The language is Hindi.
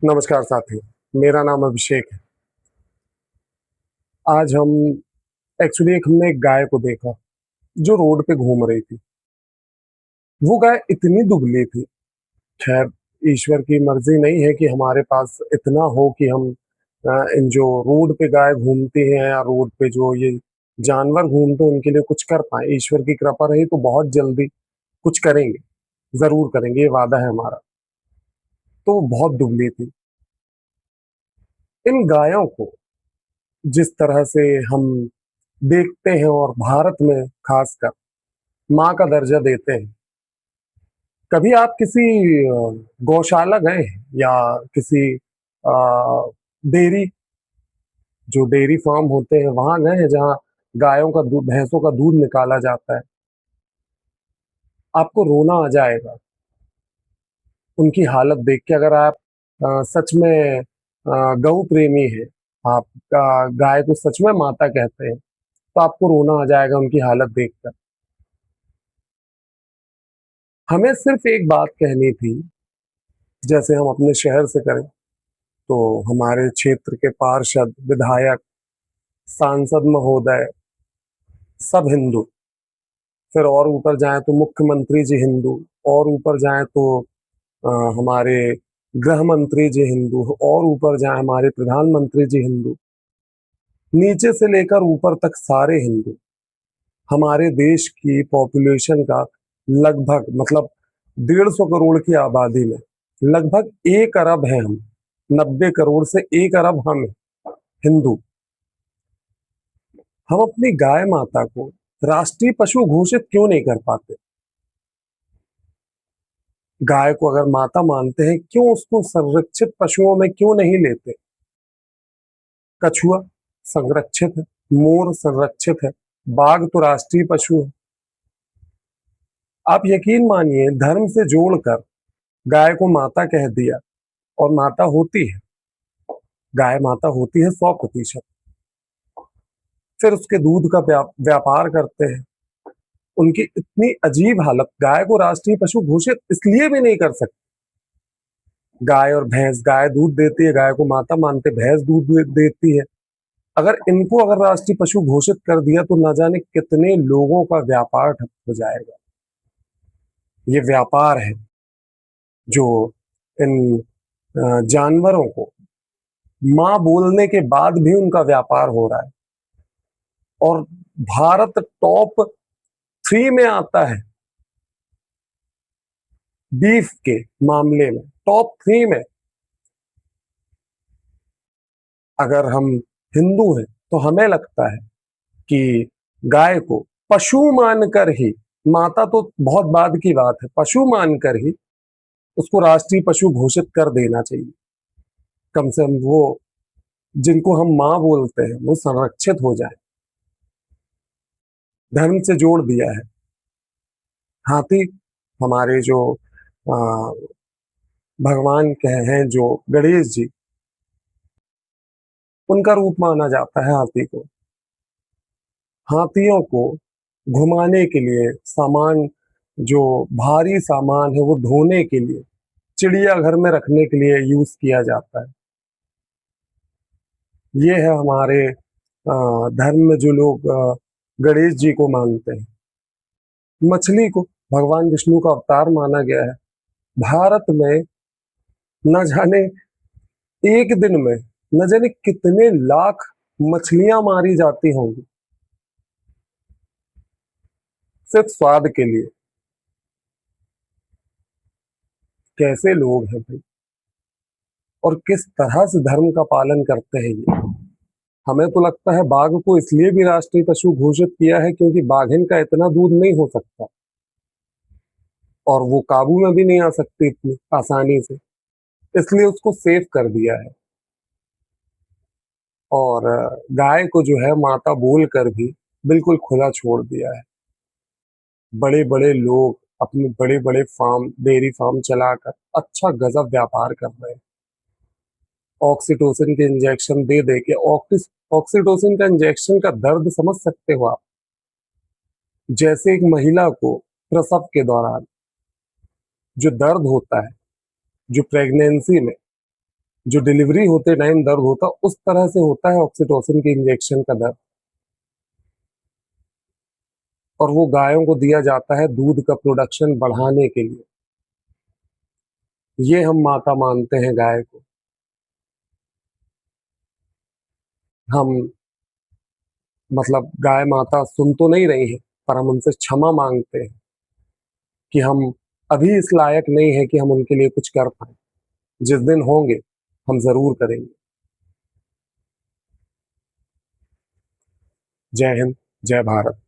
नमस्कार साथी, मेरा नाम अभिषेक है। आज हम हमने एक गाय को देखा, जो रोड पे घूम रही थी। वो गाय इतनी दुबली थी, खैर ईश्वर की मर्ज़ी नहीं है कि हमारे पास इतना हो कि हम इन जो रोड पे गाय घूमती हैं या रोड पे जो ये जानवर घूमते हैं, उनके लिए कुछ कर पाएँ। ईश्वर की कृपा रही तो बहुत जल्दी कुछ करेंगे, ज़रूर करेंगे, ये वादा है हमारा। तो वो बहुत दुबली थी। इन गायों को जिस तरह से हम देखते हैं और भारत में खासकर माँ का दर्जा देते हैं। कभी आप किसी गौशाला गए हैं या किसी डेयरी जो डेयरी फार्म होते हैं वहाँ गए हैं जहाँ गायों का दूध भैंसों का दूध निकाला जाता है? आपको रोना आ जाएगा उनकी हालत देख के अगर आप सच में गौ प्रेमी हैं, आप गाय को सच में माता कहते हैं, तो आपको रोना आ जाएगा उनकी हालत देखकर। हमें सिर्फ एक बात कहनी थी, जैसे हम अपने शहर से करें, तो हमारे क्षेत्र के पार्षद, विधायक, सांसद महोदय सब हिंदू, फिर और ऊपर जाएँ तो मुख्यमंत्री जी हिंदू, और ऊपर जाएँ तो अ, हमारे गृह मंत्री जी हिंदू, और ऊपर जाएँ हमारे प्रधानमंत्री जी हिंदू, नीचे से लेकर ऊपर तक सारे हिंदू। हमारे देश की पॉपुलेशन का लगभग मतलब 150 करोड़ की आबादी में लगभग 1 अरब हैं हम, 90 करोड़ से 1 अरब हम हैं, हिंदू। हम अपनी गाय माता को राष्ट्रीय पशु घोषित क्यों नहीं कर पाते? गाय को अगर माता मानते हैं, क्यों उसको संरक्षित पशुओं में क्यों नहीं लेते? कछुआ संरक्षित है, मोर संरक्षित है, बाघ तो राष्ट्रीय पशु है। आप यकीन मानिए धर्म से जोड़कर गाय को माता कह दिया और माता होती है, गाय माता होती है 100%। फिर उसके दूध का व्यापार करते हैं। उनकी इतनी अजीब हालत, गाय को राष्ट्रीय पशु घोषित इसलिए भी नहीं कर सकते। गाय और भैंस, गाय दूध देती है, गाय को माता मानते, भैंस दूध देती है। अगर राष्ट्रीय पशु घोषित कर दिया तो ना जाने कितने लोगों का व्यापार ठप हो जाएगा। ये व्यापार है जो इन जानवरों को माँ बोलने के बाद भी उनका व्यापार हो रहा है, और भारत टॉप 3 में आता है बीफ के मामले में, टॉप 3 में। अगर हम हिंदू हैं तो हमें लगता है कि गाय को पशु मानकर ही, माता तो बहुत बाद की बात है, पशु मानकर ही उसको राष्ट्रीय पशु घोषित कर देना चाहिए। कम से कम वो जिनको हम माँ बोलते हैं वो संरक्षित हो जाए। धर्म से जोड़ दिया है। हाथी हमारे जो आ, भगवान कहे हैं जो गणेश जी, उनका रूप माना जाता है हाथी को। हाथियों को घुमाने के लिए सामान, जो भारी सामान है वो ढोने के लिए, चिड़ियाघर में रखने के लिए यूज किया जाता है। ये है हमारे धर्म में जो लोग गणेश जी को मानते हैं। मछली को भगवान विष्णु का अवतार माना गया है। भारत में न जाने एक दिन में न जाने कितने लाख मछलियां मारी जाती होंगी, सिर्फ स्वाद के लिए। कैसे लोग हैं भाई, और किस तरह से धर्म का पालन करते हैं ये। हमें तो लगता है बाघ को इसलिए भी राष्ट्रीय पशु घोषित किया है क्योंकि बाघिन का इतना दूध नहीं हो सकता, और वो काबू में भी नहीं आ सकती इतनी आसानी से, इसलिए उसको सेफ कर दिया है। और गाय को जो है माता बोल कर भी बिल्कुल खुला छोड़ दिया है। बड़े बड़े लोग अपने बड़े बड़े फार्म, डेयरी फार्म चलाकर अच्छा गजब व्यापार कर रहे हैं। ऑक्सीटोसिन के इंजेक्शन दे दे के, ऑक्सीटोसिन का इंजेक्शन का दर्द समझ सकते हो आप? जैसे एक महिला को प्रसव के दौरान जो दर्द होता है, जो प्रेगनेंसी में जो डिलीवरी होते टाइम दर्द होता, उस तरह से होता है ऑक्सीटोसिन के इंजेक्शन का दर्द। और वो गायों को दिया जाता है दूध का प्रोडक्शन बढ़ाने के लिए। ये हम माता मानते हैं गाय को। हम मतलब गाय माता सुन तो नहीं रही है, पर हम उनसे क्षमा मांगते हैं कि हम अभी इस लायक नहीं है कि हम उनके लिए कुछ कर पाए। जिस दिन होंगे हम जरूर करेंगे। जय हिंद, जय भारत।